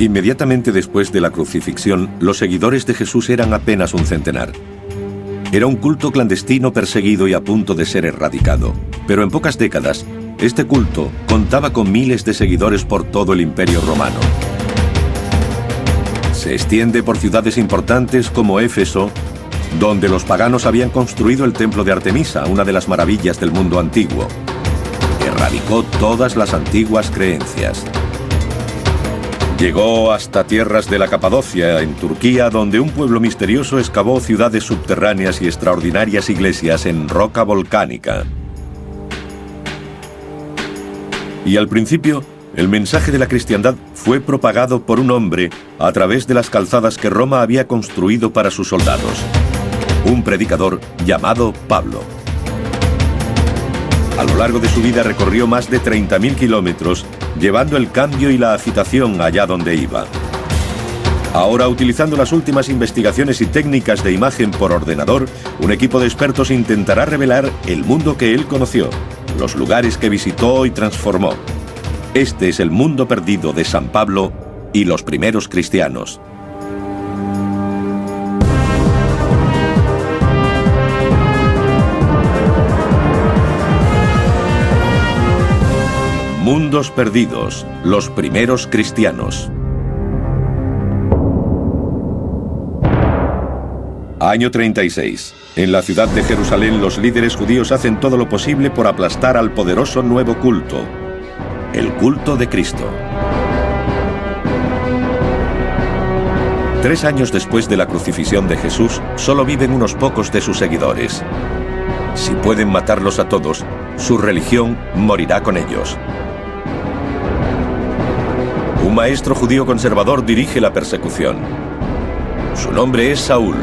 Inmediatamente después de la crucifixión, los seguidores de Jesús eran apenas un centenar. Era un culto clandestino perseguido y a punto de ser erradicado. Pero en pocas décadas, este culto contaba con miles de seguidores por todo el Imperio Romano. Se extiende por ciudades importantes como Éfeso, donde los paganos habían construido el templo de Artemisa, una de las maravillas del mundo antiguo. Erradicó todas las antiguas creencias. Llegó hasta tierras de la Capadocia, en Turquía, donde un pueblo misterioso excavó ciudades subterráneas y extraordinarias iglesias en roca volcánica. Y al principio, el mensaje de la cristiandad fue propagado por un hombre a través de las calzadas que Roma había construido para sus soldados. Un predicador llamado Pablo. A lo largo de su vida recorrió más de 30.000 kilómetros, llevando el cambio y la agitación allá donde iba. Ahora, utilizando las últimas investigaciones y técnicas de imagen por ordenador, un equipo de expertos intentará revelar el mundo que él conoció, los lugares que visitó y transformó. Este es el mundo perdido de San Pablo y los primeros cristianos. Mundos perdidos, los primeros cristianos. Año 36. En la ciudad de Jerusalén, los líderes judíos hacen todo lo posible por aplastar al poderoso nuevo culto, el culto de Cristo. 3 años después de la crucifixión de Jesús, solo viven unos pocos de sus seguidores. Si pueden matarlos a todos, su religión morirá con ellos. Un maestro judío conservador dirige la persecución. Su nombre es Saúl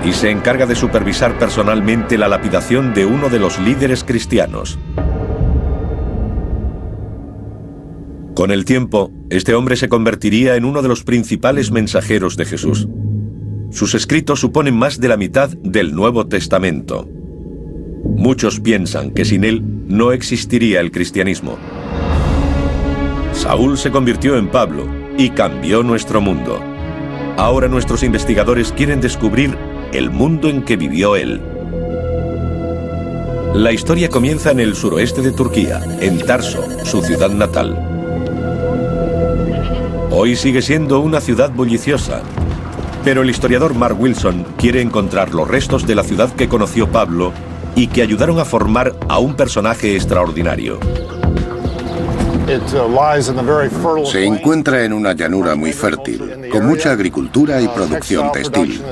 y se encarga de supervisar personalmente la lapidación de uno de los líderes cristianos. Con el tiempo, este hombre se convertiría en uno de los principales mensajeros de Jesús. Sus escritos suponen más de la mitad del Nuevo Testamento. Muchos piensan que sin él no existiría el cristianismo. Saúl se convirtió en Pablo y cambió nuestro mundo. Ahora nuestros investigadores quieren descubrir el mundo en que vivió él. La historia comienza en el suroeste de Turquía, en Tarso, su ciudad natal. Hoy sigue siendo una ciudad bulliciosa, pero el historiador Mark Wilson quiere encontrar los restos de la ciudad que conoció Pablo y que ayudaron a formar a un personaje extraordinario. Se encuentra en una llanura muy fértil, con mucha agricultura y producción textil.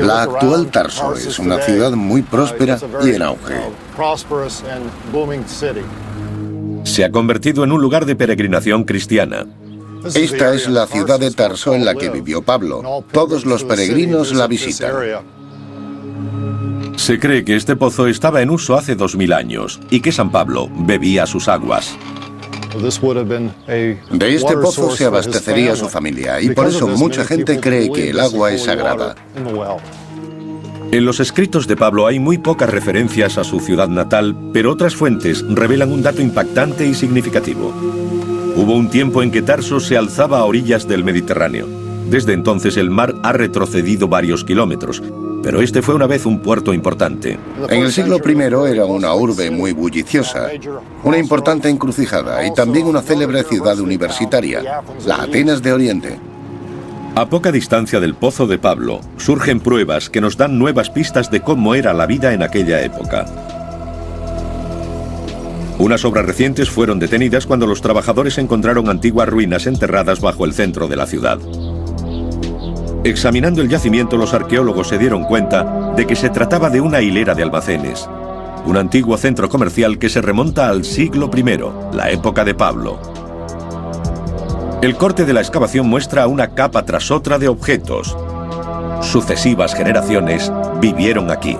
La actual Tarso es una ciudad muy próspera y en auge. Se ha convertido en un lugar de peregrinación cristiana. Esta es la ciudad de Tarso en la que vivió Pablo. Todos los peregrinos la visitan. Se cree que este pozo estaba en uso hace 2000 años y que San Pablo bebía sus aguas. De este pozo se abastecería su familia y por eso mucha gente cree que el agua es sagrada. En los escritos de Pablo hay muy pocas referencias a su ciudad natal, pero otras fuentes revelan un dato impactante y significativo. Hubo un tiempo en que Tarso se alzaba a orillas del Mediterráneo. Desde entonces el mar ha retrocedido varios kilómetros, pero este fue una vez un puerto importante. En el siglo I era una urbe muy bulliciosa, una importante encrucijada y también una célebre ciudad universitaria, la Atenas de Oriente. A poca distancia del pozo de Pablo, surgen pruebas que nos dan nuevas pistas de cómo era la vida en aquella época. Unas obras recientes fueron detenidas cuando los trabajadores encontraron antiguas ruinas enterradas bajo el centro de la ciudad. Examinando el yacimiento, los arqueólogos se dieron cuenta de que se trataba de una hilera de almacenes, un antiguo centro comercial que se remonta al siglo I, la época de Pablo. El corte de la excavación muestra una capa tras otra de objetos. Sucesivas generaciones vivieron aquí.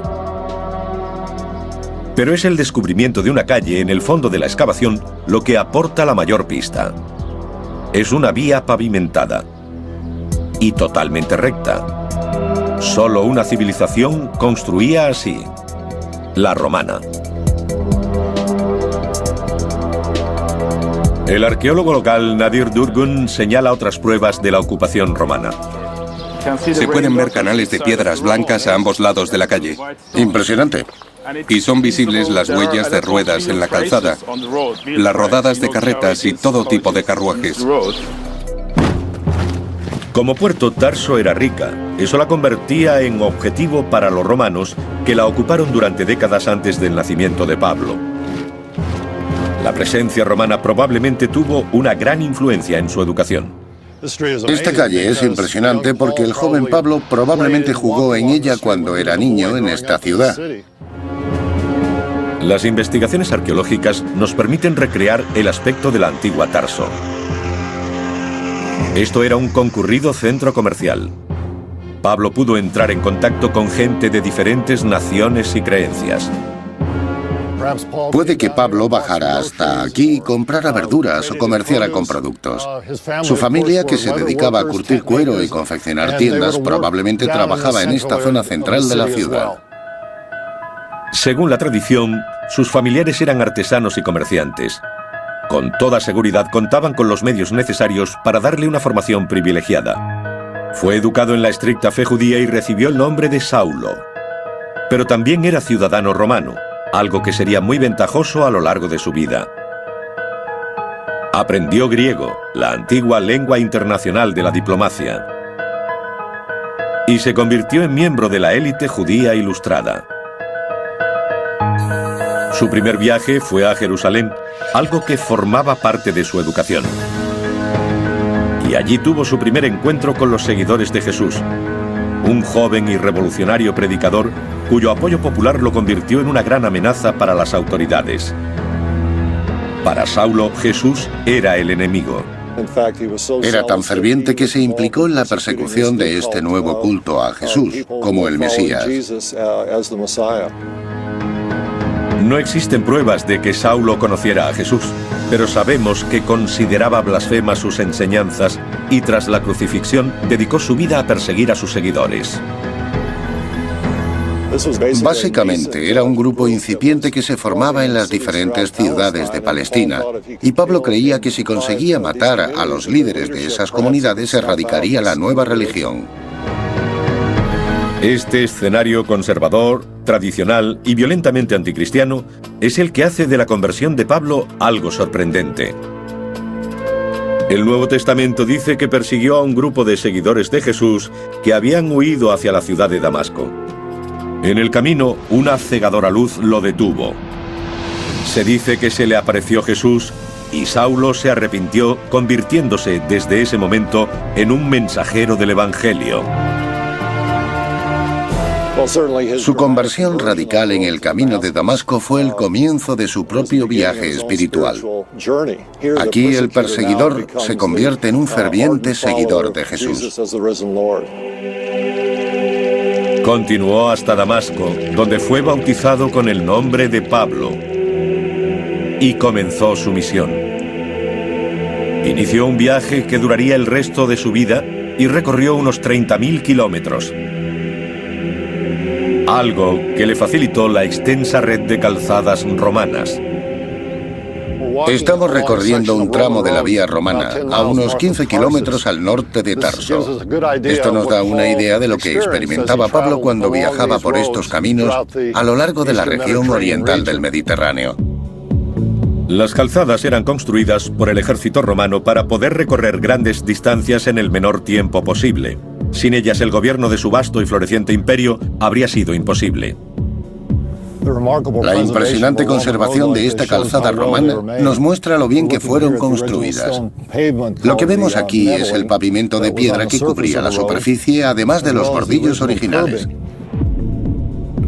Pero es el descubrimiento de una calle en el fondo de la excavación lo que aporta la mayor pista. Es una vía pavimentada y totalmente recta. Solo una civilización construía así, la romana. El arqueólogo local Nadir Durgun señala otras pruebas de la ocupación romana. Se pueden ver canales de piedras blancas a ambos lados de la calle. Impresionante. Y son visibles las huellas de ruedas en la calzada, las rodadas de carretas y todo tipo de carruajes. Como puerto, Tarso era rica. Eso la convertía en objetivo para los romanos, que la ocuparon durante décadas antes del nacimiento de Pablo. La presencia romana probablemente tuvo una gran influencia en su educación. Esta calle es impresionante porque el joven Pablo probablemente jugó en ella cuando era niño en esta ciudad. Las investigaciones arqueológicas nos permiten recrear el aspecto de la antigua Tarso. Esto era un concurrido centro comercial. Pablo pudo entrar en contacto con gente de diferentes naciones y creencias. Puede que Pablo bajara hasta aquí y comprara verduras o comerciara con productos. Su familia, que se dedicaba a curtir cuero y confeccionar tiendas, probablemente trabajaba en esta zona central de la ciudad. Según la tradición, sus familiares eran artesanos y comerciantes. Con toda seguridad contaban con los medios necesarios para darle una formación privilegiada. Fue educado en la estricta fe judía y recibió el nombre de Saulo. Pero también era ciudadano romano, algo que sería muy ventajoso a lo largo de su vida. Aprendió griego, la antigua lengua internacional de la diplomacia, y se convirtió en miembro de la élite judía ilustrada. Su primer viaje fue a Jerusalén, algo que formaba parte de su educación. Y allí tuvo su primer encuentro con los seguidores de Jesús, un joven y revolucionario predicador cuyo apoyo popular lo convirtió en una gran amenaza para las autoridades. Para Saulo, Jesús era el enemigo. Era tan ferviente que se implicó en la persecución de este nuevo culto a Jesús como el Mesías. No existen pruebas de que Saulo conociera a Jesús, pero sabemos que consideraba blasfemas sus enseñanzas y tras la crucifixión dedicó su vida a perseguir a sus seguidores. Básicamente era un grupo incipiente que se formaba en las diferentes ciudades de Palestina, y Pablo creía que si conseguía matar a los líderes de esas comunidades erradicaría la nueva religión. Este escenario conservador, tradicional y violentamente anticristiano es el que hace de la conversión de Pablo algo sorprendente. El Nuevo Testamento dice que persiguió a un grupo de seguidores de Jesús que habían huido hacia la ciudad de Damasco. En el camino, una cegadora luz lo detuvo. Se dice que se le apareció Jesús y Saulo se arrepintió, convirtiéndose desde ese momento en un mensajero del Evangelio. Su conversión radical en el camino de Damasco fue el comienzo de su propio viaje espiritual. Aquí el perseguidor se convierte en un ferviente seguidor de Jesús. Continuó hasta Damasco, donde fue bautizado con el nombre de Pablo y comenzó su misión. Inició un viaje que duraría el resto de su vida y recorrió unos 30.000 kilómetros. Algo que le facilitó la extensa red de calzadas romanas. Estamos recorriendo un tramo de la vía romana, a unos 15 kilómetros al norte de Tarso. Esto nos da una idea de lo que experimentaba Pablo cuando viajaba por estos caminos a lo largo de la región oriental del Mediterráneo. Las calzadas eran construidas por el ejército romano para poder recorrer grandes distancias en el menor tiempo posible. Sin ellas, el gobierno de su vasto y floreciente imperio habría sido imposible. La impresionante conservación de esta calzada romana nos muestra lo bien que fueron construidas. Lo que vemos aquí es el pavimento de piedra que cubría la superficie, además de los bordillos originales.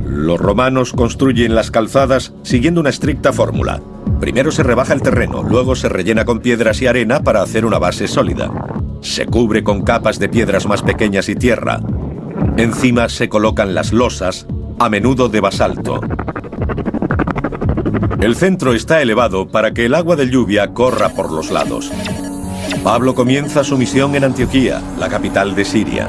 Los romanos construyen las calzadas siguiendo una estricta fórmula. Primero se rebaja el terreno, luego se rellena con piedras y arena para hacer una base sólida. Se cubre con capas de piedras más pequeñas y tierra. Encima se colocan las losas, a menudo de basalto. El centro está elevado para que el agua de lluvia corra por los lados. Pablo comienza su misión en Antioquía, la capital de Siria.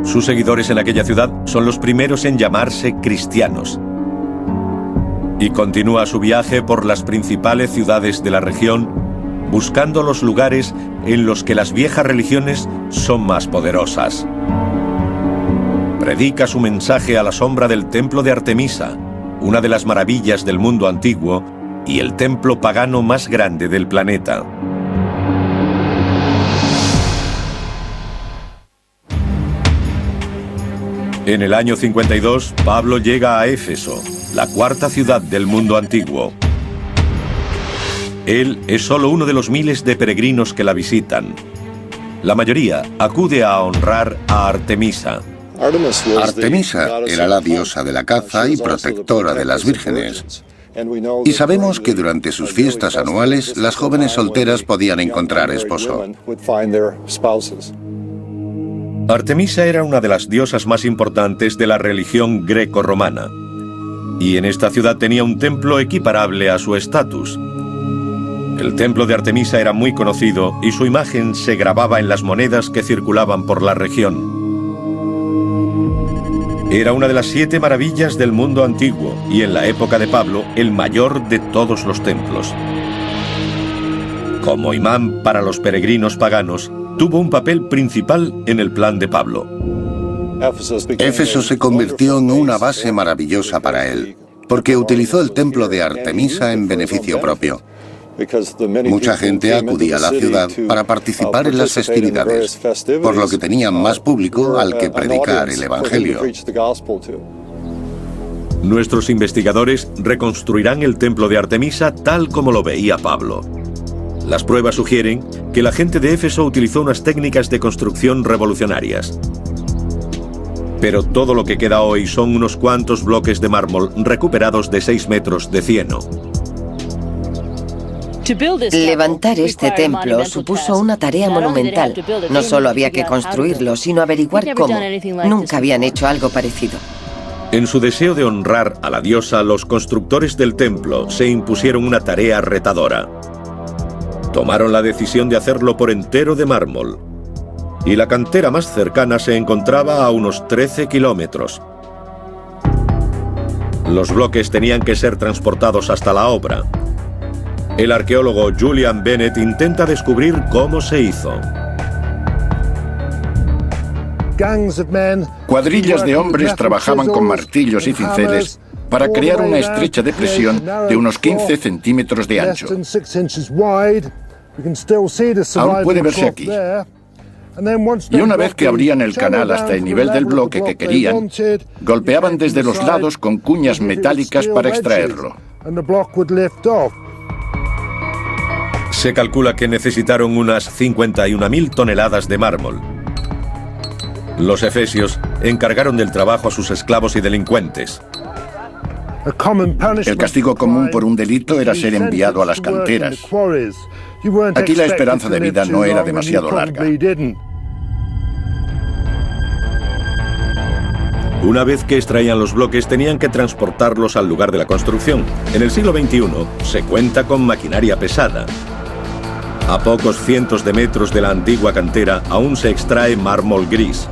Sus seguidores en aquella ciudad son los primeros en llamarse cristianos. Y continúa su viaje por las principales ciudades de la región, buscando los lugares en los que las viejas religiones son más poderosas. Predica su mensaje a la sombra del templo de Artemisa, una de las maravillas del mundo antiguo y el templo pagano más grande del planeta. En el año 52, Pablo llega a Éfeso, la cuarta ciudad del mundo antiguo. Él es solo uno de los miles de peregrinos que la visitan. La mayoría acude a honrar a Artemisa. Artemisa era la diosa de la caza y protectora de las vírgenes. Y sabemos que durante sus fiestas anuales, las jóvenes solteras podían encontrar esposo. Artemisa era una de las diosas más importantes de la religión greco-romana. Y en esta ciudad tenía un templo equiparable a su estatus. El templo de Artemisa era muy conocido y su imagen se grababa en las monedas que circulaban por la región. Era una de las 7 maravillas del mundo antiguo y en la época de Pablo el mayor de todos los templos. Como imán para los peregrinos paganos, tuvo un papel principal en el plan de Pablo. Éfeso se convirtió en una base maravillosa para él, porque utilizó el templo de Artemisa en beneficio propio. Mucha gente acudía a la ciudad para participar en las festividades, por lo que tenían más público al que predicar el Evangelio. Nuestros investigadores reconstruirán el templo de Artemisa tal como lo veía Pablo. Las pruebas sugieren que la gente de Éfeso utilizó unas técnicas de construcción revolucionarias. Pero todo lo que queda hoy son unos cuantos bloques de mármol recuperados de 6 metros de cieno. Levantar este templo supuso una tarea monumental. No solo había que construirlo, sino averiguar cómo. Nunca habían hecho algo parecido. En su deseo de honrar a la diosa, los constructores del templo se impusieron una tarea retadora. Tomaron la decisión de hacerlo por entero de mármol. Y la cantera más cercana se encontraba a unos 13 kilómetros. Los bloques tenían que ser transportados hasta la obra. El arqueólogo Julian Bennett intenta descubrir cómo se hizo. Cuadrillas de hombres trabajaban con martillos y cinceles para crear una estrecha depresión de unos 15 centímetros de ancho. Aún puede verse aquí. Y una vez que abrían el canal hasta el nivel del bloque que querían, golpeaban desde los lados con cuñas metálicas para extraerlo. Se calcula que necesitaron unas 51.000 toneladas de mármol. Los efesios encargaron del trabajo a sus esclavos y delincuentes. El castigo común por un delito era ser enviado a las canteras. Aquí la esperanza de vida no era demasiado larga. Una vez que extraían los bloques, tenían que transportarlos al lugar de la construcción. En el siglo XXI se cuenta con maquinaria pesada. A pocos cientos de metros de la antigua cantera aún se extrae mármol gris.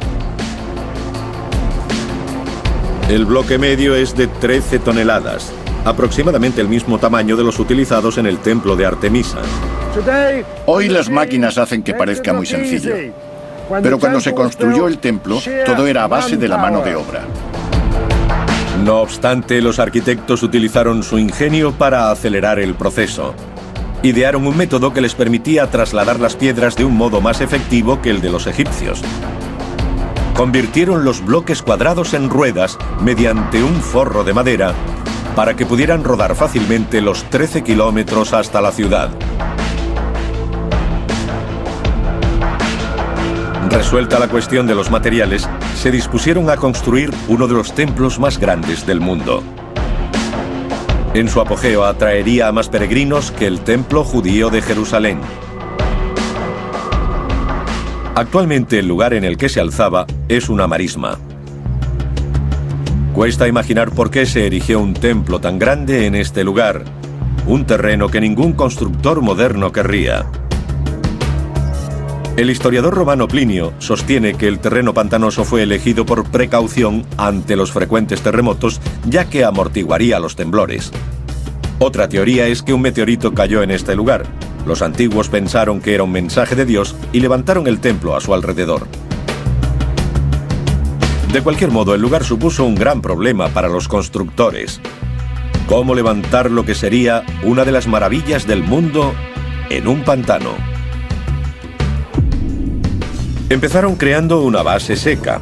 El bloque medio es de 13 toneladas, aproximadamente el mismo tamaño de los utilizados en el templo de Artemisa. Hoy las máquinas hacen que parezca muy sencillo, pero cuando se construyó el templo, todo era a base de la mano de obra. No obstante, los arquitectos utilizaron su ingenio para acelerar el proceso. Idearon un método que les permitía trasladar las piedras de un modo más efectivo que el de los egipcios. Convirtieron los bloques cuadrados en ruedas mediante un forro de madera para que pudieran rodar fácilmente los 13 kilómetros hasta la ciudad. Resuelta la cuestión de los materiales, se dispusieron a construir uno de los templos más grandes del mundo. En su apogeo atraería a más peregrinos que el templo judío de Jerusalén. Actualmente el lugar en el que se alzaba es una marisma. Cuesta imaginar por qué se erigió un templo tan grande en este lugar, un terreno que ningún constructor moderno querría. El historiador romano Plinio sostiene que el terreno pantanoso fue elegido por precaución ante los frecuentes terremotos, ya que amortiguaría los temblores. Otra teoría es que un meteorito cayó en este lugar, Los antiguos pensaron que era un mensaje de Dios y levantaron el templo a su alrededor. De cualquier modo, el lugar supuso un gran problema para los constructores. ¿Cómo levantar lo que sería una de las maravillas del mundo en un pantano? Empezaron creando una base seca,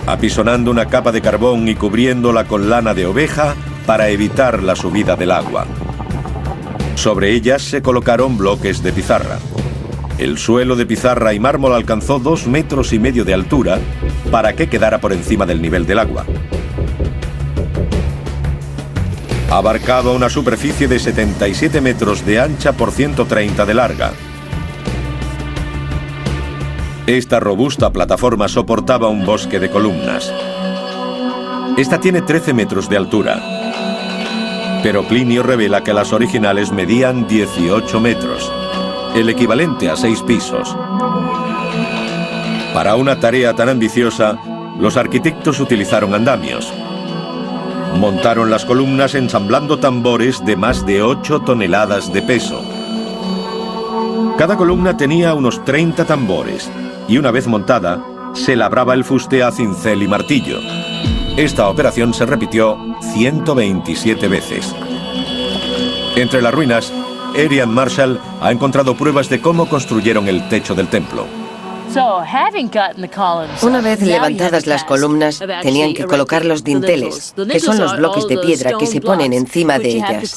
apisonando una capa de carbón y cubriéndola con lana de oveja para evitar la subida del agua. Sobre ellas se colocaron bloques de pizarra. El suelo de pizarra y mármol alcanzó 2,5 metros de altura para que quedara por encima del nivel del agua. Abarcaba una superficie de 77 metros de ancha por 130 de larga. Esta robusta plataforma soportaba un bosque de columnas. Esta tiene 13 metros de altura, pero Plinio revela que las originales medían 18 metros, el equivalente a 6 pisos. Para una tarea tan ambiciosa, los arquitectos utilizaron andamios. Montaron las columnas ensamblando tambores de más de 8 toneladas de peso. Cada columna tenía unos 30 tambores, y una vez montada, se labraba el fuste a cincel y martillo. Esta operación se repitió 127 veces. Entre las ruinas, Adrian Marshall ha encontrado pruebas de cómo construyeron el techo del templo. Una vez levantadas las columnas, tenían que colocar los dinteles, que son los bloques de piedra que se ponen encima de ellas.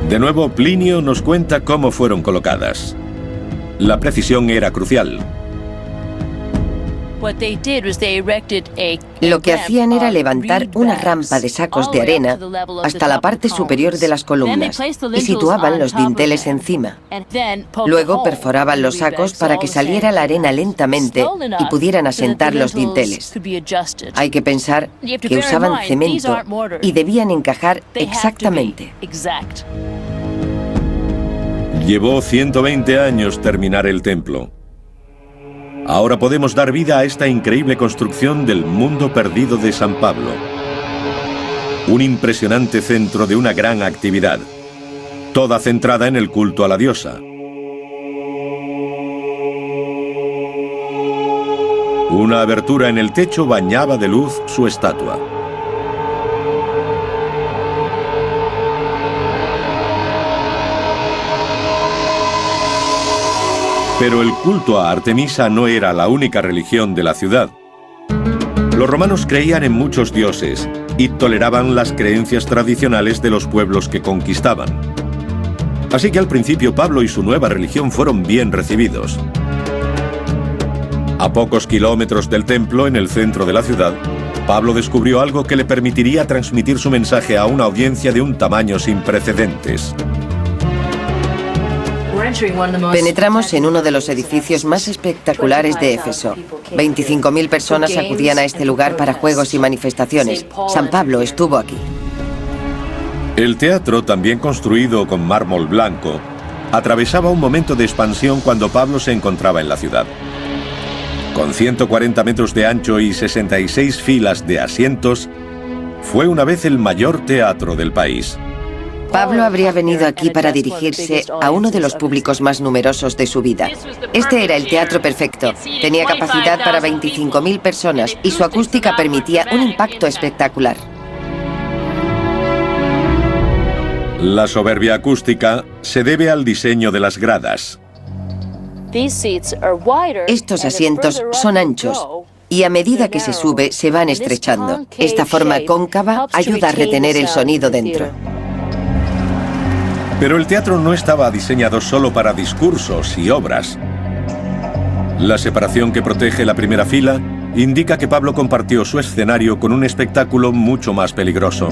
De nuevo, Plinio nos cuenta cómo fueron colocadas. La precisión era crucial. Lo que hacían era levantar una rampa de sacos de arena hasta la parte superior de las columnas y situaban los dinteles encima. Luego perforaban los sacos para que saliera la arena lentamente y pudieran asentar los dinteles. Hay que pensar que usaban cemento y debían encajar exactamente. Llevó 120 años terminar el templo. Ahora podemos dar vida a esta increíble construcción del mundo perdido de San Pablo. Un impresionante centro de una gran actividad, toda centrada en el culto a la diosa. Una abertura en el techo bañaba de luz su estatua. Pero el culto a Artemisa no era la única religión de la ciudad. Los romanos creían en muchos dioses y toleraban las creencias tradicionales de los pueblos que conquistaban. Así que al principio Pablo y su nueva religión fueron bien recibidos. A pocos kilómetros del templo, en el centro de la ciudad, Pablo descubrió algo que le permitiría transmitir su mensaje a una audiencia de un tamaño sin precedentes. Penetramos en uno de los edificios más espectaculares de Éfeso. 25.000 personas acudían a este lugar para juegos y manifestaciones. San Pablo estuvo aquí. El teatro, también construido con mármol blanco, atravesaba un momento de expansión cuando Pablo se encontraba en la ciudad. Con 140 metros de ancho y 66 filas de asientos, fue una vez el mayor teatro del país. Pablo habría venido aquí para dirigirse a uno de los públicos más numerosos de su vida. Este era el teatro perfecto. Tenía capacidad para 25.000 personas y su acústica permitía un impacto espectacular. La soberbia acústica se debe al diseño de las gradas. Estos asientos son anchos y a medida que se sube se van estrechando. Esta forma cóncava ayuda a retener el sonido dentro. Pero el teatro no estaba diseñado solo para discursos y obras. La separación que protege la primera fila indica que Pablo compartió su escenario con un espectáculo mucho más peligroso.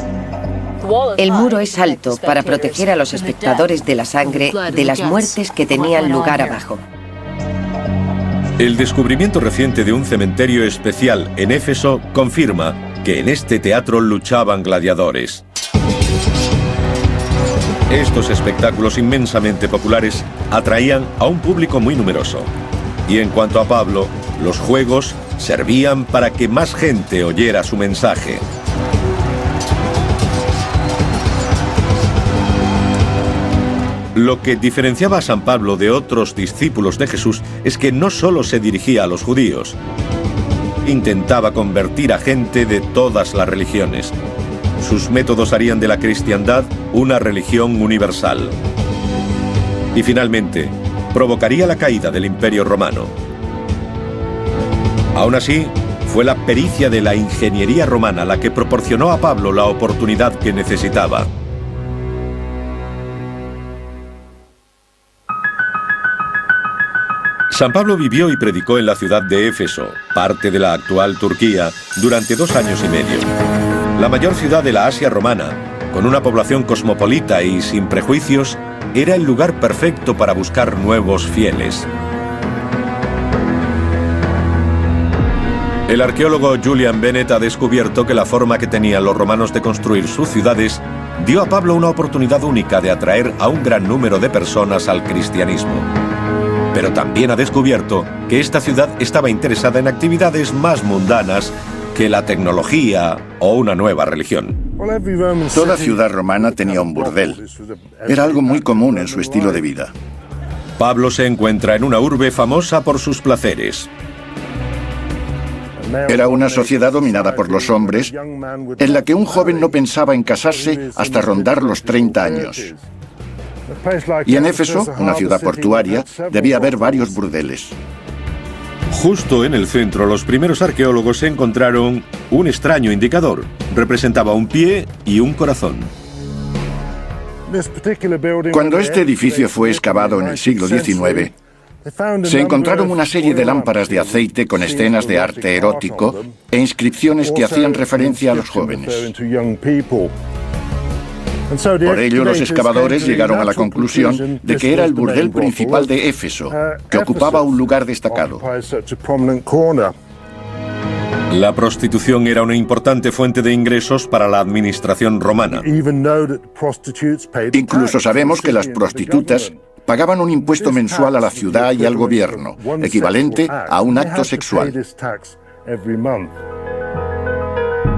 El muro es alto para proteger a los espectadores de la sangre de las muertes que tenían lugar abajo. El descubrimiento reciente de un cementerio especial en Éfeso confirma que en este teatro luchaban gladiadores. Estos espectáculos inmensamente populares atraían a un público muy numeroso. Y en cuanto a Pablo, los juegos servían para que más gente oyera su mensaje. Lo que diferenciaba a San Pablo de otros discípulos de Jesús es que no solo se dirigía a los judíos, intentaba convertir a gente de todas las religiones. Sus métodos harían de la cristiandad una religión universal. Y finalmente, provocaría la caída del Imperio Romano. Aún así, fue la pericia de la ingeniería romana la que proporcionó a Pablo la oportunidad que necesitaba. San Pablo vivió y predicó en la ciudad de Éfeso, parte de la actual Turquía, durante 2 años y medio. La mayor ciudad de la Asia romana, con una población cosmopolita y sin prejuicios, era el lugar perfecto para buscar nuevos fieles. El arqueólogo Julian Bennett ha descubierto que la forma que tenían los romanos de construir sus ciudades dio a Pablo una oportunidad única de atraer a un gran número de personas al cristianismo. Pero también ha descubierto que esta ciudad estaba interesada en actividades más mundanas que la tecnología o una nueva religión. Toda ciudad romana tenía un burdel. Era algo muy común en su estilo de vida. Pablo se encuentra en una urbe famosa por sus placeres. Era una sociedad dominada por los hombres, en la que un joven no pensaba en casarse hasta rondar los 30 años. Y en Éfeso, una ciudad portuaria, debía haber varios burdeles. Justo en el centro, los primeros arqueólogos encontraron un extraño indicador. Representaba un pie y un corazón. Cuando este edificio fue excavado en el siglo XIX, se encontraron una serie de lámparas de aceite con escenas de arte erótico e inscripciones que hacían referencia a los jóvenes. Por ello, los excavadores llegaron a la conclusión de que era el burdel principal de Éfeso, que ocupaba un lugar destacado. La prostitución era una importante fuente de ingresos para la administración romana. Incluso sabemos que las prostitutas pagaban un impuesto mensual a la ciudad y al gobierno, equivalente a un acto sexual.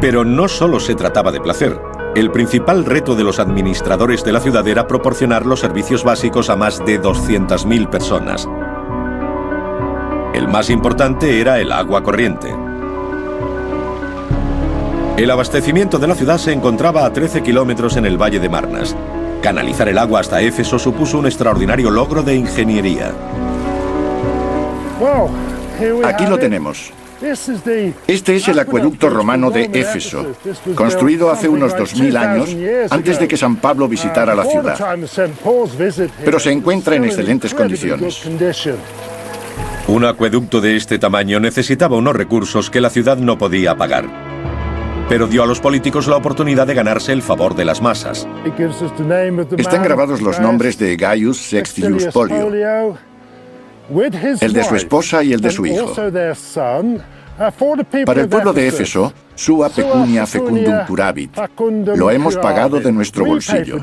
Pero no solo se trataba de placer. El principal reto de los administradores de la ciudad era proporcionar los servicios básicos a más de 200.000 personas. El más importante era el agua corriente. El abastecimiento de la ciudad se encontraba a 13 kilómetros en el valle de Marnas. Canalizar el agua hasta Éfeso supuso un extraordinario logro de ingeniería. Aquí lo tenemos. Este es el acueducto romano de Éfeso, construido hace unos 2000 años, antes de que San Pablo visitara la ciudad. Pero se encuentra en excelentes condiciones. Un acueducto de este tamaño necesitaba unos recursos que la ciudad no podía pagar, pero dio a los políticos la oportunidad de ganarse el favor de las masas. Están grabados los nombres de Gaius Sextius Polio, el de su esposa y el de su hijo. Para el pueblo de Éfeso, sua pecunia fecundum curavit. Lo hemos pagado de nuestro bolsillo.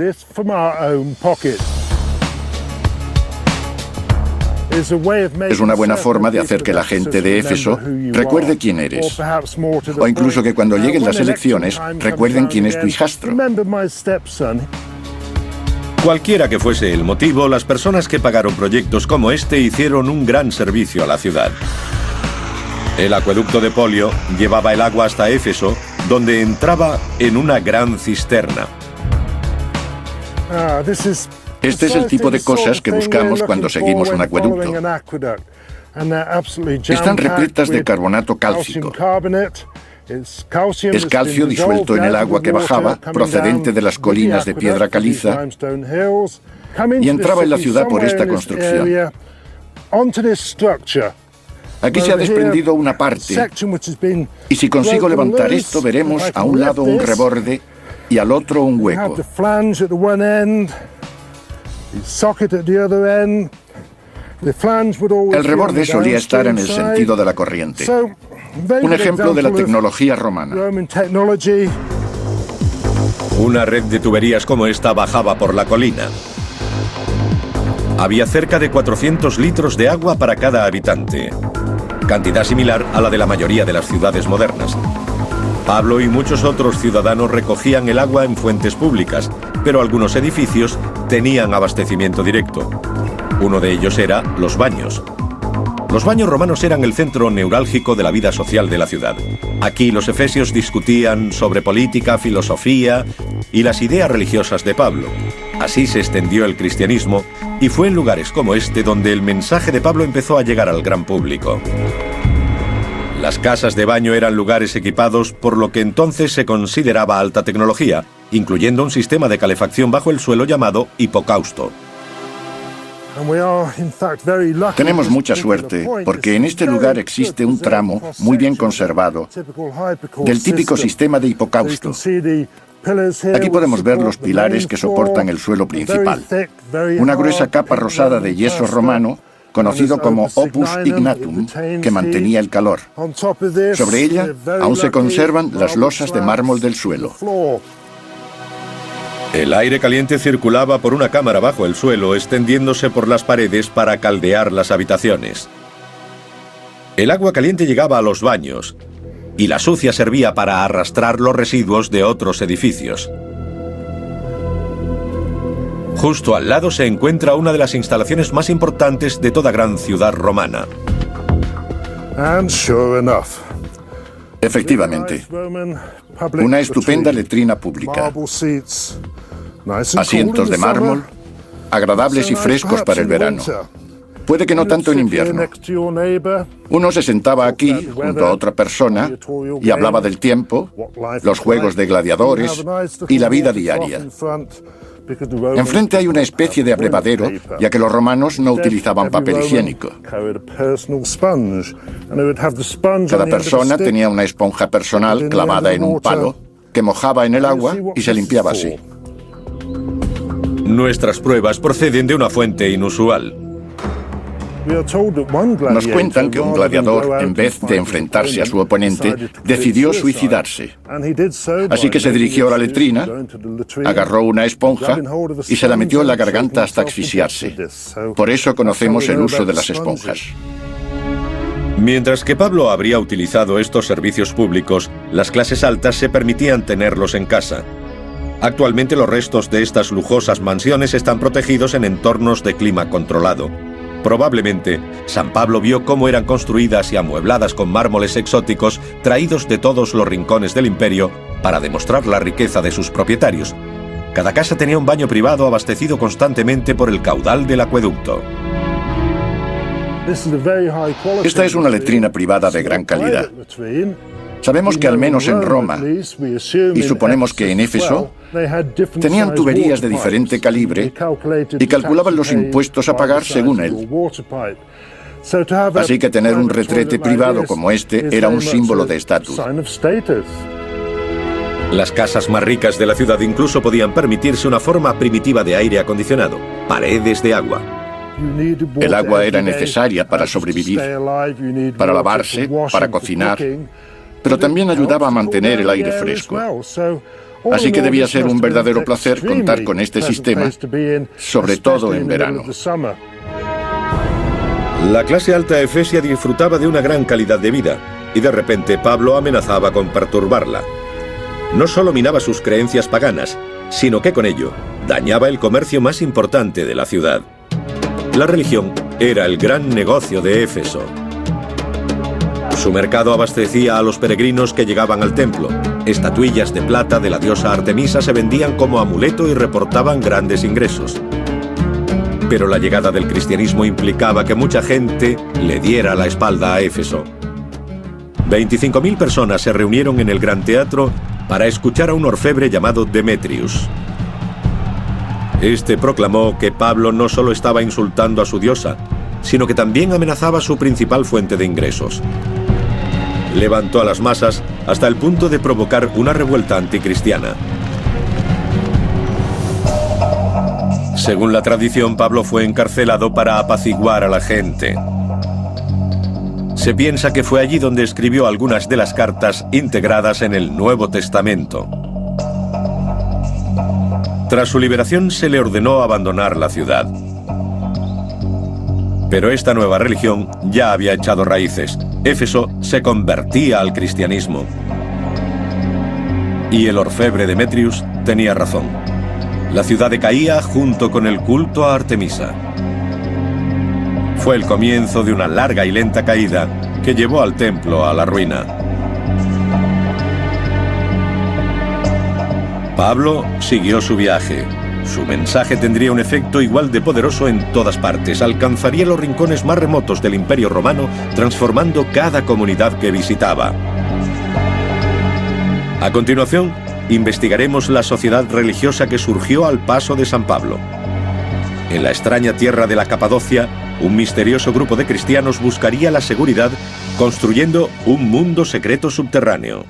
Es una buena forma de hacer que la gente de Éfeso recuerde quién eres. O incluso que cuando lleguen las elecciones, recuerden quién es tu hijastro. Cualquiera que fuese el motivo, las personas que pagaron proyectos como este hicieron un gran servicio a la ciudad. El acueducto de Polio llevaba el agua hasta Éfeso, donde entraba en una gran cisterna. Este es el tipo de cosas que buscamos cuando seguimos un acueducto. Están repletas de carbonato cálcico. Es calcio disuelto en el agua que bajaba, procedente de las colinas de piedra caliza, y entraba en la ciudad por esta construcción. Aquí se ha desprendido una parte, y si consigo levantar esto, veremos a un lado un reborde y al otro un hueco. El reborde solía estar en el sentido de la corriente. Un ejemplo de la tecnología romana. Una red de tuberías como esta bajaba por la colina. Había cerca de 400 litros de agua para cada habitante, cantidad similar a la de la mayoría de las ciudades modernas. Pablo y muchos otros ciudadanos recogían el agua en fuentes públicas, pero algunos edificios tenían abastecimiento directo. Uno de ellos era los baños. Los baños romanos eran el centro neurálgico de la vida social de la ciudad. Aquí los efesios discutían sobre política, filosofía y las ideas religiosas de Pablo. Así se extendió el cristianismo y fue en lugares como este donde el mensaje de Pablo empezó a llegar al gran público. Las casas de baño eran lugares equipados por lo que entonces se consideraba alta tecnología, incluyendo un sistema de calefacción bajo el suelo llamado hipocausto. Tenemos mucha suerte porque en este lugar existe un tramo muy bien conservado del típico sistema de hipocausto. Aquí podemos ver los pilares que soportan el suelo principal. Una gruesa capa rosada de yeso romano, conocido como opus ignatum, que mantenía el calor. Sobre ella aún se conservan las losas de mármol del suelo. El aire caliente circulaba por una cámara bajo el suelo, extendiéndose por las paredes para caldear las habitaciones. El agua caliente llegaba a los baños, y la sucia servía para arrastrar los residuos de otros edificios. Justo al lado se encuentra una de las instalaciones más importantes de toda gran ciudad romana. Efectivamente, una estupenda letrina pública. Asientos de mármol, agradables y frescos para el verano. Puede que no tanto en invierno. Uno se sentaba aquí junto a otra persona y hablaba del tiempo, los juegos de gladiadores y la vida diaria. Enfrente hay una especie de abrevadero, ya que los romanos no utilizaban papel higiénico. Cada persona tenía una esponja personal clavada en un palo que mojaba en el agua y se limpiaba así. Nuestras pruebas proceden de una fuente inusual. Nos cuentan que un gladiador, en vez de enfrentarse a su oponente, decidió suicidarse. Así que se dirigió a la letrina, agarró una esponja y se la metió en la garganta hasta asfixiarse. Por eso conocemos el uso de las esponjas. Mientras que Pablo habría utilizado estos servicios públicos, las clases altas se permitían tenerlos en casa. Actualmente los restos de estas lujosas mansiones están protegidos en entornos de clima controlado. Probablemente, San Pablo vio cómo eran construidas y amuebladas con mármoles exóticos traídos de todos los rincones del imperio para demostrar la riqueza de sus propietarios. Cada casa tenía un baño privado abastecido constantemente por el caudal del acueducto. Esta es una letrina privada de gran calidad. Sabemos que al menos en Roma, y suponemos que en Éfeso, tenían tuberías de diferente calibre y calculaban los impuestos a pagar según él. Así que tener un retrete privado como este era un símbolo de estatus. Las casas más ricas de la ciudad incluso podían permitirse una forma primitiva de aire acondicionado, paredes de agua. El agua era necesaria para sobrevivir, para lavarse, para cocinar, pero también ayudaba a mantener el aire fresco. Así que debía ser un verdadero placer contar con este sistema, sobre todo en verano. La clase alta efesia disfrutaba de una gran calidad de vida, y de repente Pablo amenazaba con perturbarla. No solo minaba sus creencias paganas, sino que con ello dañaba el comercio más importante de la ciudad. La religión era el gran negocio de Éfeso. Su mercado abastecía a los peregrinos que llegaban al templo. Estatuillas de plata de la diosa Artemisa se vendían como amuleto y reportaban grandes ingresos. Pero la llegada del cristianismo implicaba que mucha gente le diera la espalda a Éfeso. 25.000 personas se reunieron en el gran teatro para escuchar a un orfebre llamado Demetrius. Este proclamó que Pablo no solo estaba insultando a su diosa, sino que también amenazaba su principal fuente de ingresos. Levantó a las masas hasta el punto de provocar una revuelta anticristiana. Según la tradición, Pablo fue encarcelado para apaciguar a la gente. Se piensa que fue allí donde escribió algunas de las cartas integradas en el Nuevo Testamento. Tras su liberación se le ordenó abandonar la ciudad. Pero esta nueva religión ya había echado raíces. Éfeso se convertía al cristianismo. Y el orfebre Demetrius tenía razón. La ciudad decaía junto con el culto a Artemisa. Fue el comienzo de una larga y lenta caída que llevó al templo a la ruina. Pablo siguió su viaje. Su mensaje tendría un efecto igual de poderoso en todas partes. Alcanzaría los rincones más remotos del Imperio Romano, transformando cada comunidad que visitaba. A continuación, investigaremos la sociedad religiosa que surgió al paso de San Pablo. En la extraña tierra de la Capadocia, un misterioso grupo de cristianos buscaría la seguridad construyendo un mundo secreto subterráneo.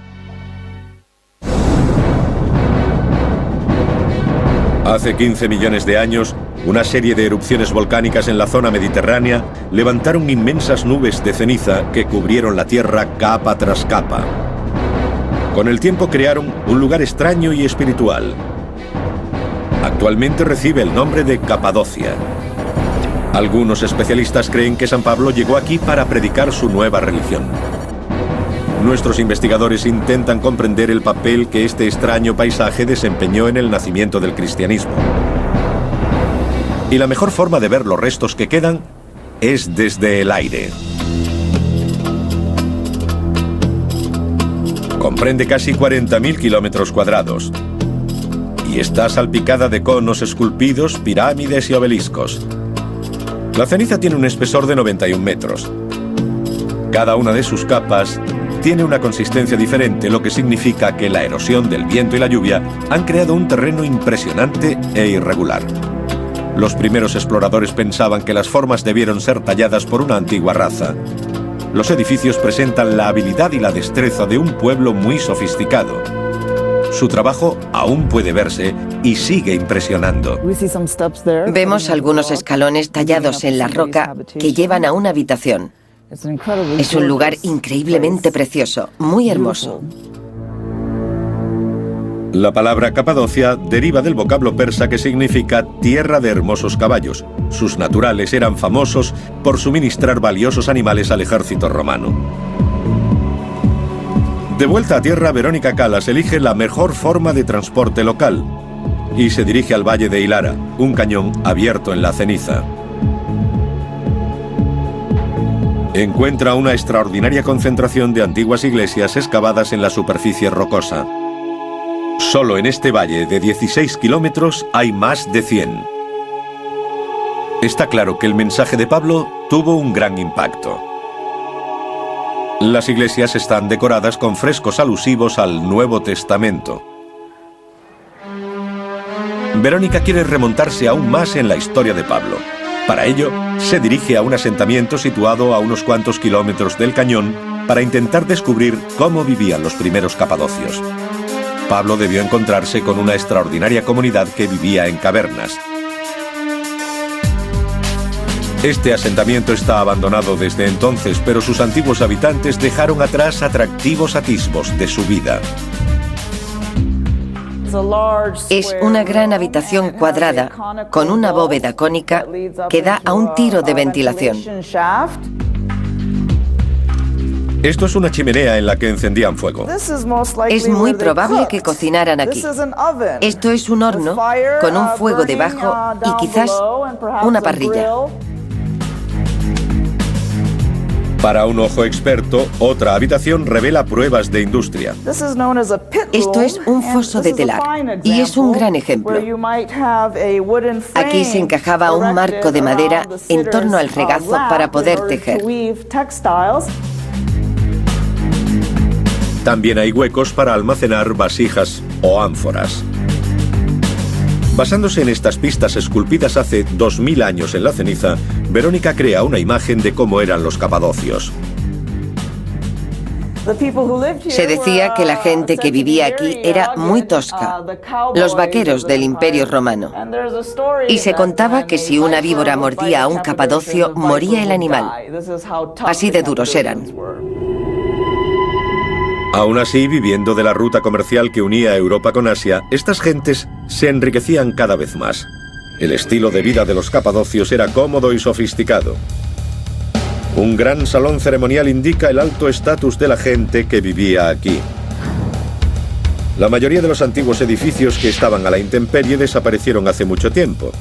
Hace 15 millones de años, una serie de erupciones volcánicas en la zona mediterránea levantaron inmensas nubes de ceniza que cubrieron la Tierra capa tras capa. Con el tiempo crearon un lugar extraño y espiritual. Actualmente recibe el nombre de Capadocia. Algunos especialistas creen que San Pablo llegó aquí para predicar su nueva religión. Nuestros investigadores intentan comprender el papel que este extraño paisaje desempeñó en el nacimiento del cristianismo. Y la mejor forma de ver los restos que quedan es desde el aire. Comprende casi 40.000 kilómetros cuadrados y está salpicada de conos esculpidos, pirámides y obeliscos. La ceniza tiene un espesor de 91 metros. Cada una de sus capas tiene una consistencia diferente, lo que significa que la erosión del viento y la lluvia han creado un terreno impresionante e irregular. Los primeros exploradores pensaban que las formas debieron ser talladas por una antigua raza. Los edificios presentan la habilidad y la destreza de un pueblo muy sofisticado. Su trabajo aún puede verse y sigue impresionando. Vemos algunos escalones tallados en la roca que llevan a una habitación. Es un lugar increíblemente precioso, muy hermoso. La palabra Capadocia deriva del vocablo persa que significa tierra de hermosos caballos. Sus naturales eran famosos por suministrar valiosos animales al ejército romano. De vuelta a tierra, Verónica Calas elige la mejor forma de transporte local y se dirige al valle de Hilara, un cañón abierto en la ceniza. Encuentra una extraordinaria concentración de antiguas iglesias excavadas en la superficie rocosa. Solo en este valle de 16 kilómetros hay más de 100. Está claro que el mensaje de Pablo tuvo un gran impacto. Las iglesias están decoradas con frescos alusivos al Nuevo Testamento. Verónica quiere remontarse aún más en la historia de Pablo. Para ello, se dirige a un asentamiento situado a unos cuantos kilómetros del cañón para intentar descubrir cómo vivían los primeros capadocios. Pablo debió encontrarse con una extraordinaria comunidad que vivía en cavernas. Este asentamiento está abandonado desde entonces, pero sus antiguos habitantes dejaron atrás atractivos atisbos de su vida. Es una gran habitación cuadrada con una bóveda cónica que da a un tiro de ventilación. Esto es una chimenea en la que encendían fuego. Es muy probable que cocinaran aquí. Esto es un horno con un fuego debajo y quizás una parrilla. Para un ojo experto, otra habitación revela pruebas de industria. Esto es un foso de telar y es un gran ejemplo. Aquí se encajaba un marco de madera en torno al regazo para poder tejer. También hay huecos para almacenar vasijas o ánforas. Basándose en estas pistas esculpidas hace 2000 años en la ceniza, Verónica crea una imagen de cómo eran los capadocios. Se decía que la gente que vivía aquí era muy tosca, los vaqueros del Imperio Romano. Y se contaba que si una víbora mordía a un capadocio, moría el animal. Así de duros eran. Aún así, viviendo de la ruta comercial que unía Europa con Asia, estas gentes se enriquecían cada vez más. El estilo de vida de los capadocios era cómodo y sofisticado. Un gran salón ceremonial indica el alto estatus de la gente que vivía aquí. La mayoría de los antiguos edificios que estaban a la intemperie desaparecieron hace mucho tiempo.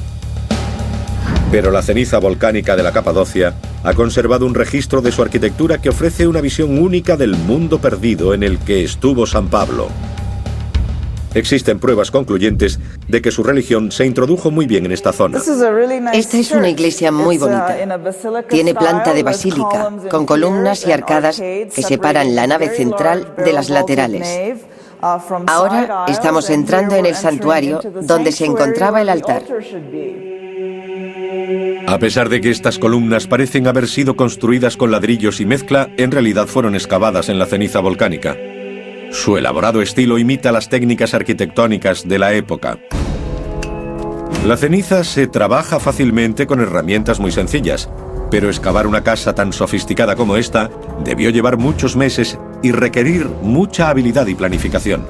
Pero la ceniza volcánica de la Capadocia ha conservado un registro de su arquitectura que ofrece una visión única del mundo perdido en el que estuvo San Pablo. Existen pruebas concluyentes de que su religión se introdujo muy bien en esta zona. Esta es una iglesia muy bonita. Tiene planta de basílica, con columnas y arcadas que separan la nave central de las laterales. Ahora estamos entrando en el santuario donde se encontraba el altar. A pesar de que estas columnas parecen haber sido construidas con ladrillos y mezcla, en realidad fueron excavadas en la ceniza volcánica. Su elaborado estilo imita las técnicas arquitectónicas de la época. La ceniza se trabaja fácilmente con herramientas muy sencillas, pero excavar una casa tan sofisticada como esta debió llevar muchos meses y requerir mucha habilidad y planificación.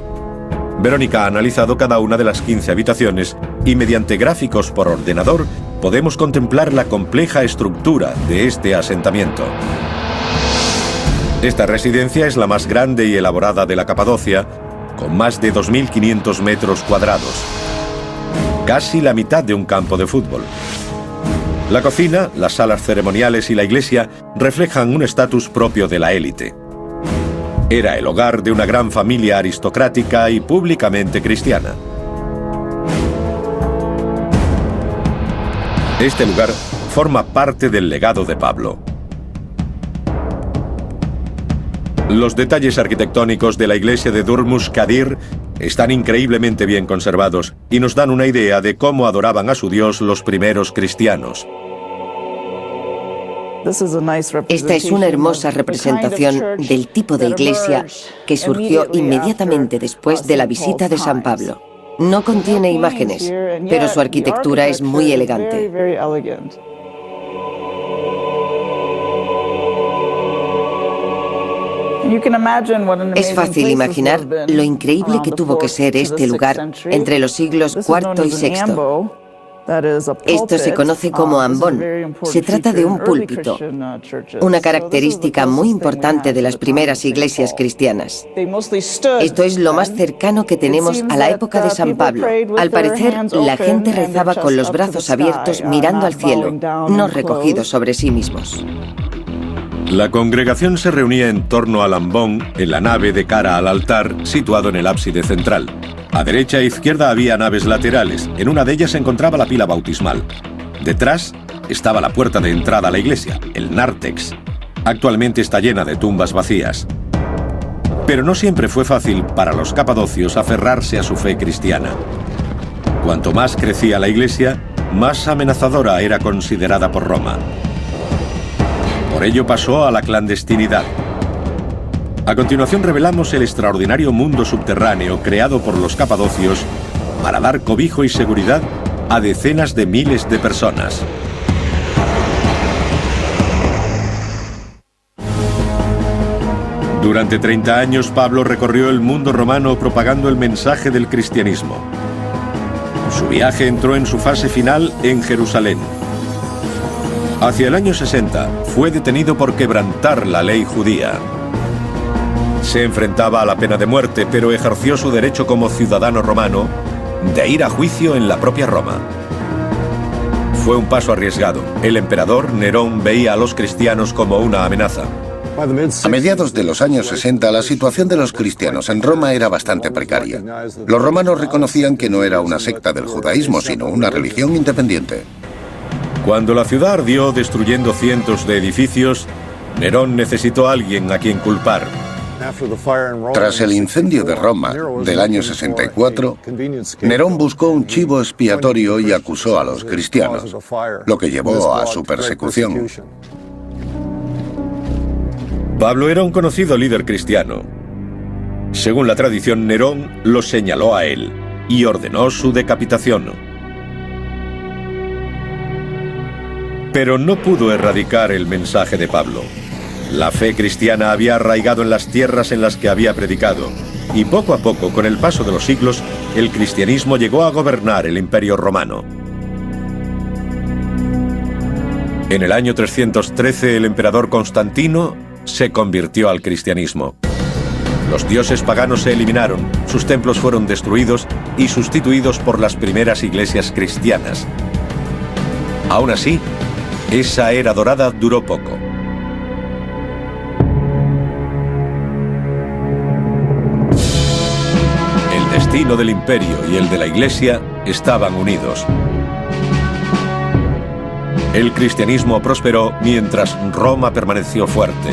Verónica ha analizado cada una de las 15 habitaciones y mediante gráficos por ordenador podemos contemplar la compleja estructura de este asentamiento. Esta residencia es la más grande y elaborada de la Capadocia, con más de 2.500 metros cuadrados. Casi la mitad de un campo de fútbol. La cocina, las salas ceremoniales y la iglesia reflejan un estatus propio de la élite. Era el hogar de una gran familia aristocrática y públicamente cristiana. Este lugar forma parte del legado de Pablo. Los detalles arquitectónicos de la iglesia de Durmus Kadir están increíblemente bien conservados y nos dan una idea de cómo adoraban a su Dios los primeros cristianos. Esta es una hermosa representación del tipo de iglesia que surgió inmediatamente después de la visita de San Pablo. No contiene imágenes, pero su arquitectura es muy elegante. Es fácil imaginar lo increíble que tuvo que ser este lugar entre los siglos IV y VI. Esto se conoce como ambón. Se trata de un púlpito, una característica muy importante de las primeras iglesias cristianas. Esto es lo más cercano que tenemos a la época de San Pablo. Al parecer, la gente rezaba con los brazos abiertos mirando al cielo, no recogidos sobre sí mismos. La congregación se reunía en torno al ambón, en la nave de cara al altar, situado en el ábside central. A derecha e izquierda había naves laterales. En una de ellas se encontraba la pila bautismal. Detrás estaba la puerta de entrada a la iglesia, el nártex. Actualmente está llena de tumbas vacías. Pero no siempre fue fácil para los capadocios aferrarse a su fe cristiana. Cuanto más crecía la iglesia, más amenazadora era considerada por Roma. Por ello pasó a la clandestinidad. A continuación revelamos el extraordinario mundo subterráneo creado por los capadocios para dar cobijo y seguridad a decenas de miles de personas. Durante 30 años Pablo recorrió el mundo romano propagando el mensaje del cristianismo. Su viaje entró en su fase final en Jerusalén. Hacia el año 60 fue detenido por quebrantar la ley judía. Se enfrentaba a la pena de muerte, pero ejerció su derecho como ciudadano romano de ir a juicio en la propia Roma. Fue un paso arriesgado. El emperador Nerón veía a los cristianos como una amenaza. A mediados de los años 60, la situación de los cristianos en Roma era bastante precaria. Los romanos reconocían que no era una secta del judaísmo, sino una religión independiente. Cuando la ciudad ardió destruyendo cientos de edificios, Nerón necesitó a alguien a quien culpar. Tras el incendio de Roma del año 64, Nerón buscó un chivo expiatorio y acusó a los cristianos, lo que llevó a su persecución. Pablo era un conocido líder cristiano. Según la tradición, Nerón lo señaló a él y ordenó su decapitación. Pero no pudo erradicar el mensaje de Pablo. La fe cristiana había arraigado en las tierras en las que había predicado, y poco a poco, con el paso de los siglos, el cristianismo llegó a gobernar el Imperio Romano. En el año 313, el emperador Constantino se convirtió al cristianismo. Los dioses paganos se eliminaron, sus templos fueron destruidos y sustituidos por las primeras iglesias cristianas. Aún así, esa era dorada duró poco. El destino del imperio y el de la iglesia estaban unidos. El cristianismo prosperó mientras Roma permaneció fuerte.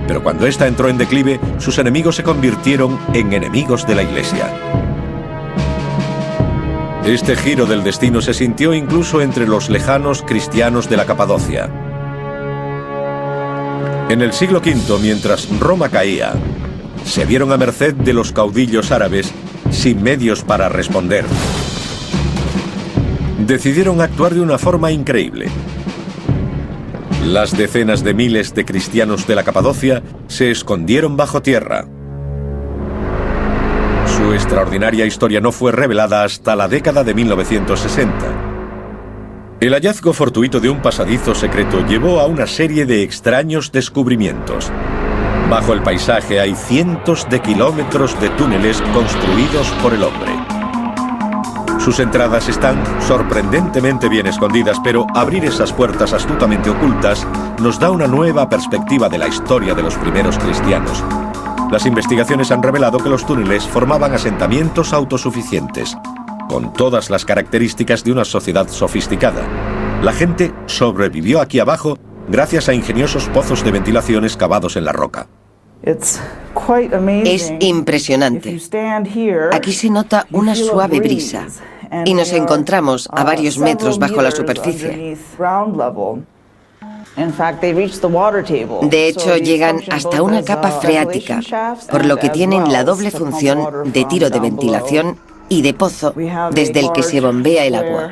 Pero cuando ésta entró en declive, sus enemigos se convirtieron en enemigos de la iglesia. Este giro del destino se sintió incluso entre los lejanos cristianos de la Capadocia. En el siglo V, mientras Roma caía, se vieron a merced de los caudillos árabes sin medios para responder. Decidieron actuar de una forma increíble. Las decenas de miles de cristianos de la Capadocia se escondieron bajo tierra. Su extraordinaria historia no fue revelada hasta la década de 1960. El hallazgo fortuito de un pasadizo secreto llevó a una serie de extraños descubrimientos. Bajo el paisaje hay cientos de kilómetros de túneles construidos por el hombre. Sus entradas están sorprendentemente bien escondidas, pero abrir esas puertas astutamente ocultas nos da una nueva perspectiva de la historia de los primeros cristianos. Las investigaciones han revelado que los túneles formaban asentamientos autosuficientes, con todas las características de una sociedad sofisticada. La gente sobrevivió aquí abajo gracias a ingeniosos pozos de ventilación excavados en la roca. Es impresionante. Aquí se nota una suave brisa y nos encontramos a varios metros bajo la superficie. De hecho, llegan hasta una capa freática, por lo que tienen la doble función de tiro de ventilación y de pozo desde el que se bombea el agua.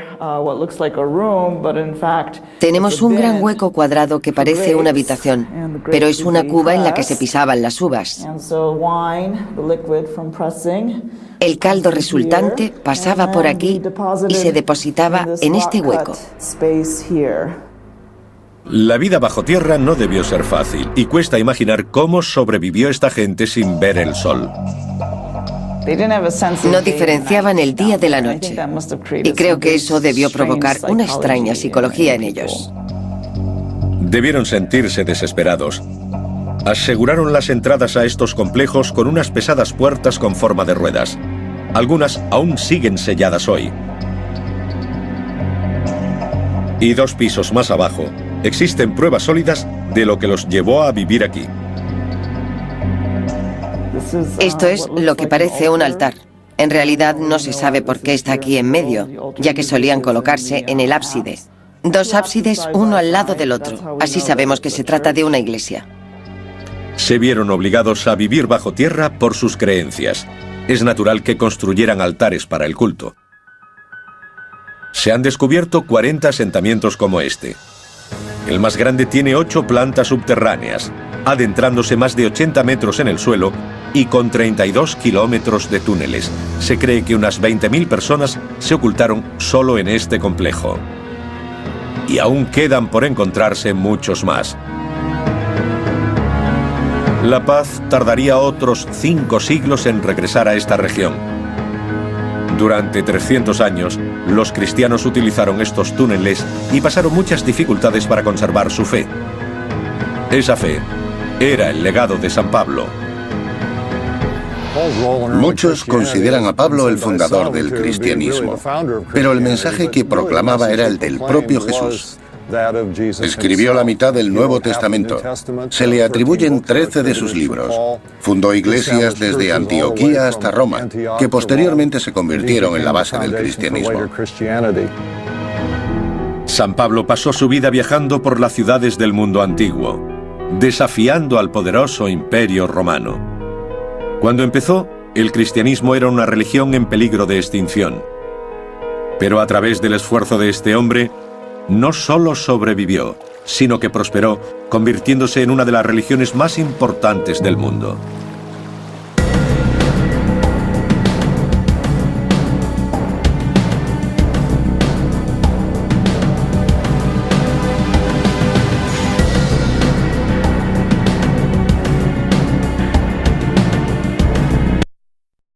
Tenemos un gran hueco cuadrado que parece una habitación, pero es una cuba en la que se pisaban las uvas. El caldo resultante pasaba por aquí y se depositaba en este hueco. La vida bajo tierra no debió ser fácil y cuesta imaginar cómo sobrevivió esta gente sin ver el sol. No diferenciaban el día de la noche, y creo que eso debió provocar una extraña psicología en ellos. Debieron sentirse desesperados. Aseguraron las entradas a estos complejos con unas pesadas puertas con forma de ruedas. Algunas aún siguen selladas hoy. Y 2 pisos más abajo, existen pruebas sólidas de lo que los llevó a vivir aquí. Esto es lo que parece un altar. En realidad no se sabe por qué está aquí en medio, ya que solían colocarse en el ábside. 2 ábsides uno al lado del otro. Así sabemos que se trata de una iglesia. Se vieron obligados a vivir bajo tierra por sus creencias. Es natural que construyeran altares para el culto. Se han descubierto 40 asentamientos como este. El más grande tiene 8 plantas subterráneas, adentrándose más de 80 metros en el suelo y con 32 kilómetros de túneles. Se cree que unas 20.000 personas se ocultaron solo en este complejo. Y aún quedan por encontrarse muchos más. La paz tardaría otros 5 siglos en regresar a esta región. Durante 300 años, los cristianos utilizaron estos túneles y pasaron muchas dificultades para conservar su fe. Esa fe era el legado de San Pablo. Muchos consideran a Pablo el fundador del cristianismo, pero el mensaje que proclamaba era el del propio Jesús. Escribió la mitad del Nuevo Testamento. Se le atribuyen 13 de sus libros. Fundó iglesias desde Antioquía hasta Roma, que posteriormente se convirtieron en la base del cristianismo. San Pablo pasó su vida viajando por las ciudades del mundo antiguo, desafiando al poderoso imperio romano. Cuando empezó, el cristianismo era una religión en peligro de extinción. Pero a través del esfuerzo de este hombre, no solo sobrevivió, sino que prosperó, convirtiéndose en una de las religiones más importantes del mundo.